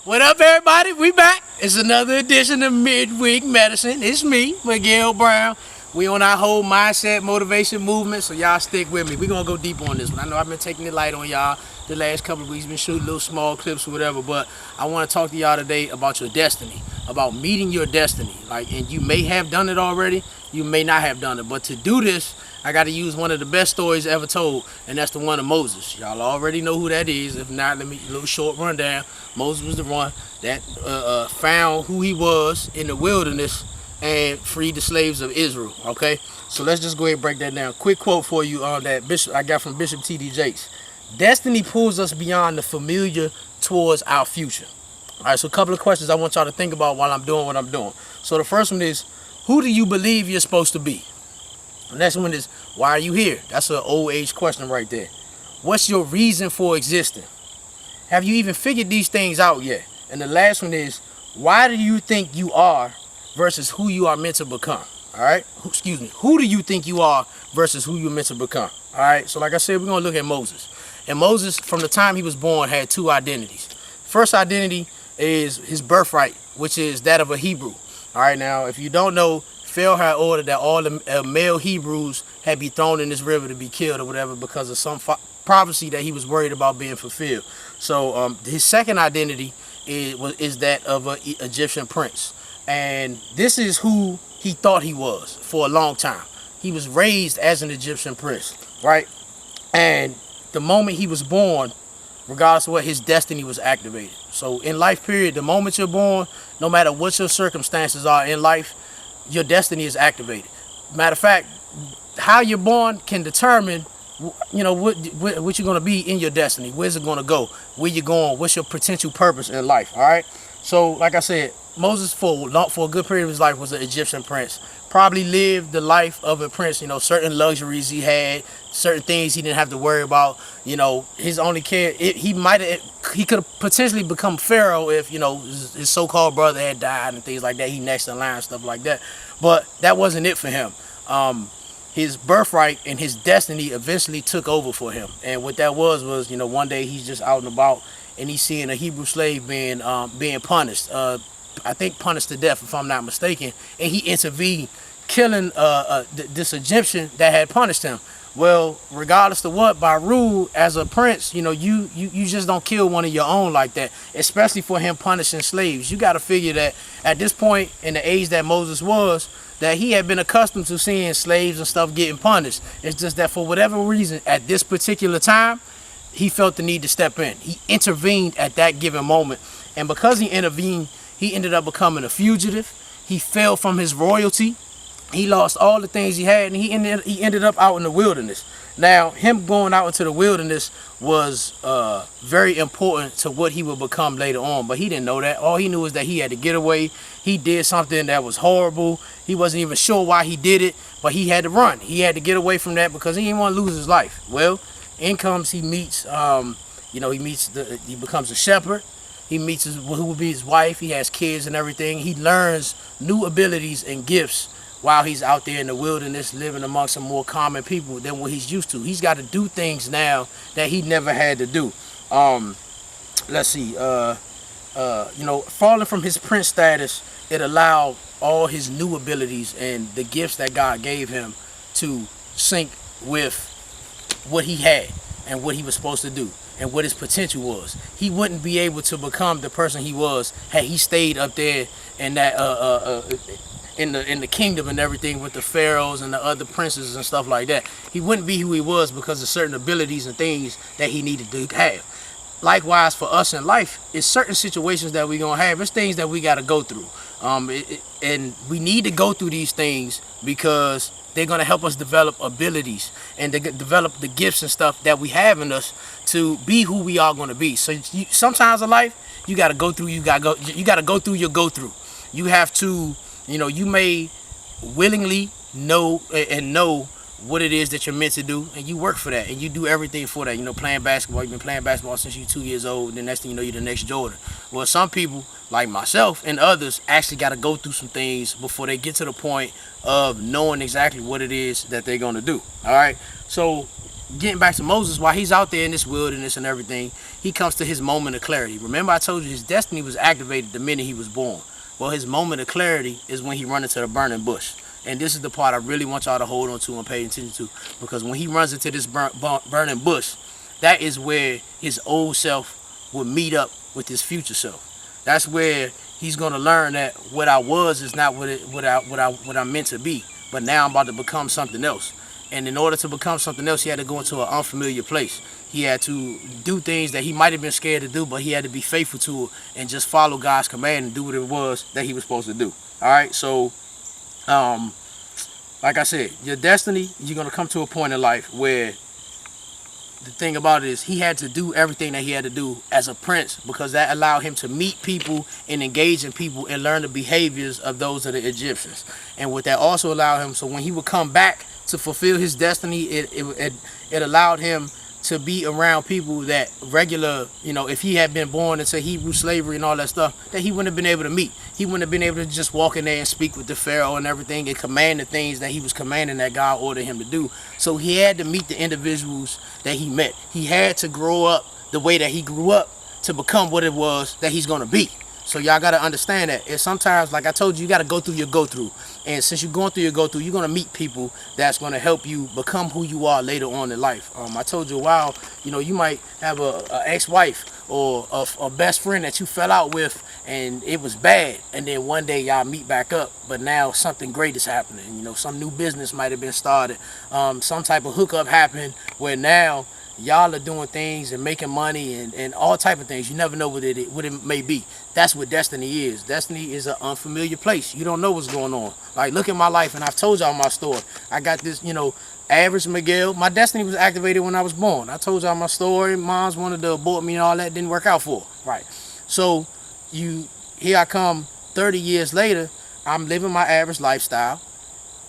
What up, everybody? We back. It's another edition of Midweek Medicine. It's me, Miguel Brown. We on our whole mindset, motivation movement, so y'all stick with me. We gonna go deep on this one. I know I've been taking it light on y'all the last couple of weeks, been shooting little small clips or whatever, but I want to talk to y'all today about your destiny, about meeting your destiny. And you may have done it already, you may not have done it, but to do this, I got to use one of the best stories ever told, and that's the one of Moses. Y'all already know who that is. If not, let me a little short rundown. Moses was the one that found who he was in the wilderness and freed the slaves of Israel. Okay, so let's just go ahead and break that down. Quick quote for you on that Bishop I got from Bishop T.D. Jakes. Destiny pulls us beyond the familiar towards our future. All right, so a couple of questions I want y'all to think about while I'm doing what I'm doing. So the first one is, who do you believe you're supposed to be? The next one is, why are you here? That's an old age question right there. What's your reason for existing? Have you even figured these things out yet? And the last one is, why do you think you are versus who you are meant to become? All right, excuse me. Who do you think you are versus who you're meant to become? All right, so like I said, we're going to look at Moses. And Moses, from the time he was born, had two identities. First identity is his birthright, which is that of a Hebrew. All right, now, if you don't know, Pharaoh had ordered that all the male Hebrews had be thrown in this river to be killed or whatever because of some prophecy that he was worried about being fulfilled. So his second identity is that of an Egyptian prince. And this is who he thought he was for a long time. He was raised as an Egyptian prince, right? And the moment he was born, regardless of what, his destiny was activated. So in life period, the moment you're born, no matter what your circumstances are in life, your destiny is activated. Matter of fact, how you're born can determine, you know, what you're going to be in your destiny. Where's it going to go? Where you're going? What's your potential purpose in life? All right. So, like I said, Moses for a good period of his life was an Egyptian prince. Probably lived the life of a prince. You know, certain luxuries he had, certain things he didn't have to worry about. You know, his only care, he could have potentially become pharaoh if, you know, his so-called brother had died and things like that. He next in line, stuff like that. But that wasn't it for him. His birthright and his destiny eventually took over for him. And what that was, you know, one day he's just out and about and he's seeing a Hebrew slave being punished. I think punished to death, if I'm not mistaken. And he intervened, killing this Egyptian that had punished him. Well, regardless of what, by rule, as a prince, you know, you just don't kill one of your own like that, especially for him punishing slaves. You got to figure that at this point in the age that Moses was, that he had been accustomed to seeing slaves and stuff getting punished. It's just that for whatever reason, at this particular time, he felt the need to step in. He intervened at that given moment. And because he intervened, he ended up becoming a fugitive. He fell from his royalty. He lost all the things he had, and he ended up out in the wilderness. Now, him going out into the wilderness was very important to what he would become later on, but he didn't know that. All he knew is that he had to get away. He did something that was horrible. He wasn't even sure why he did it, but he had to run. He had to get away from that because he didn't want to lose his life. Well, in comes he meets, he becomes a shepherd. He meets who will be his wife. He has kids and everything. He learns new abilities and gifts while he's out there in the wilderness living amongst some more common people than what he's used to. He's got to do things now that he never had to do. Let's see. You know, falling from his prince status, it allowed all his new abilities and the gifts that God gave him to sync with what he had and what he was supposed to do and what his potential was. He wouldn't be able to become the person he was had he stayed up there in that in the kingdom and everything with the pharaohs and the other princes and stuff like that. He wouldn't be who he was because of certain abilities and things that he needed to have. Likewise for us in life, it's certain situations that we're gonna have. It's things that we got to go through, and we need to go through these things because they're gonna help us develop abilities and develop the gifts and stuff that we have in us to be who we are gonna be. So sometimes in life, you got to go through. You got to go through your go through. You have to. You know, you may willingly know what it is that you're meant to do, and you work for that, and you do everything for that. You know, playing basketball, you've been playing basketball since you're 2 years old, and the next thing you know, you're the next Jordan. Well, some people, like myself and others, actually got to go through some things before they get to the point of knowing exactly what it is that they're going to do. All right? So getting back to Moses, while he's out there in this wilderness and everything, he comes to his moment of clarity. Remember I told you his destiny was activated the minute he was born. Well, his moment of clarity is when he runs into the burning bush. And this is the part I really want y'all to hold on to and pay attention to. Because when he runs into this burning bush, that is where his old self will meet up with his future self. That's where he's going to learn that what I was is not what I'm meant to be. But now I'm about to become something else. And in order to become something else, he had to go into an unfamiliar place. He had to do things that he might have been scared to do, but he had to be faithful to it and just follow God's command and do what it was that he was supposed to do. All right, so like I said, your destiny, you're going to come to a point in life where the thing about it is he had to do everything that he had to do as a prince, because that allowed him to meet people and engage in people and learn the behaviors of those of the Egyptians. And what that also allowed him, so when he would come back to fulfill his destiny, it allowed him to be around people that regular, if he had been born into Hebrew slavery and all that stuff, that he wouldn't have been able to meet. He wouldn't have been able to just walk in there and speak with the Pharaoh and everything and command the things that he was commanding that God ordered him to do. So he had to meet the individuals that he met. He had to grow up the way that he grew up to become what it was that he's going to be. So y'all got to understand that. And sometimes, like I told you, you got to go through your go-through. And since you're going through your go-through, you're going to meet people that's going to help you become who you are later on in life. I told you a while, you might have a ex-wife or a best friend that you fell out with and it was bad. And then one day y'all meet back up, but now something great is happening. Some new business might have been started. Some type of hookup happened where now y'all are doing things and making money and all type of things. You never know what it may be. That's what destiny is. Destiny is an unfamiliar place. You don't know what's going on. Like, look at my life, and I've told y'all my story. I got this, average Miguel. My destiny was activated when I was born. I told y'all my story. Moms wanted to abort me and all that. Didn't work out for her. Right. So here I come 30 years later. I'm living my average lifestyle.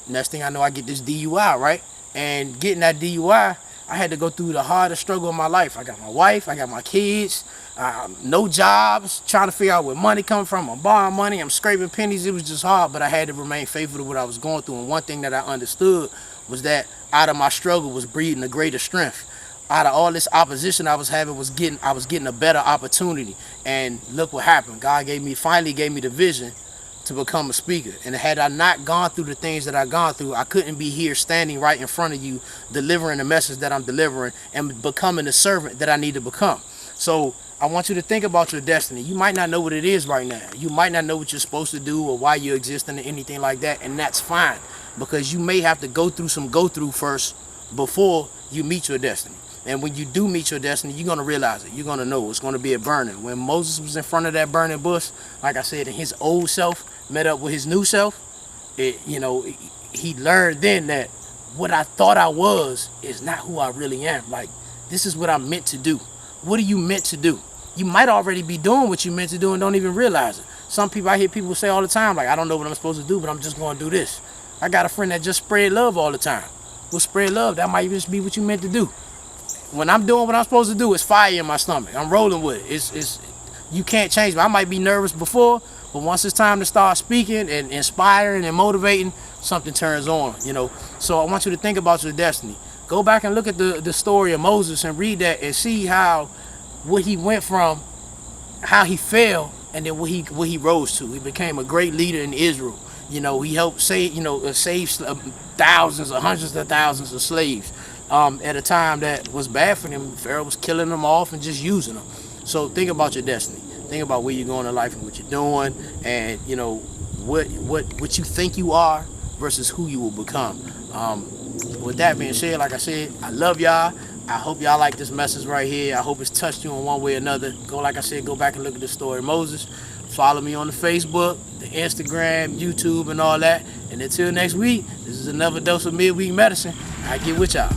Next thing I know, I get this DUI, right? And getting that DUI, I had to go through the hardest struggle of my life. I got my wife, I got my kids, no jobs, trying to figure out where money coming from. I'm borrowing money, I'm scraping pennies. It was just hard, but I had to remain faithful to what I was going through. And one thing that I understood was that out of my struggle was breeding a greater strength. Out of all this opposition I was having, I was getting a better opportunity. And look what happened. God finally gave me the vision to become a speaker. And had I not gone through the things that I've gone through, I couldn't be here standing right in front of you, delivering the message that I'm delivering and becoming the servant that I need to become. So I want you to think about your destiny. You might not know what it is right now. You might not know what you're supposed to do or why you're existing or anything like that. And that's fine, because you may have to go through some go-through first before you meet your destiny. And when you do meet your destiny, you're going to realize it. You're going to know it's going to be a burning. When Moses was in front of that burning bush, like I said, and his old self met up with his new self, he learned then that what I thought I was is not who I really am. Like, this is what I'm meant to do. What are you meant to do? You might already be doing what you're meant to do and don't even realize it. Some people, I hear people say all the time, like, I don't know what I'm supposed to do, but I'm just going to do this. I got a friend that just spread love all the time. Well, spread love, that might just be what you meant to do. When I'm doing what I'm supposed to do, it's fire in my stomach. I'm rolling with it. You can't change me. I might be nervous before, but once it's time to start speaking and inspiring and motivating, something turns on, So I want you to think about your destiny. Go back and look at the story of Moses and read that and see what he went from, how he fell, and then what he rose to. He became a great leader in Israel. He helped save thousands or hundreds of thousands of slaves. At a time that was bad for them. Pharaoh was killing them off and just using them. So think about your destiny. Think about where you're going in life and what you're doing, and what you think you are versus who you will become. With that being said, like I said, I love y'all. I hope y'all like this message right here. I hope it's touched you in one way or another. Go back and look at the story of Moses. Follow me on the Facebook, the Instagram, YouTube, and all that. And until next week, this is another dose of midweek medicine. I get with y'all.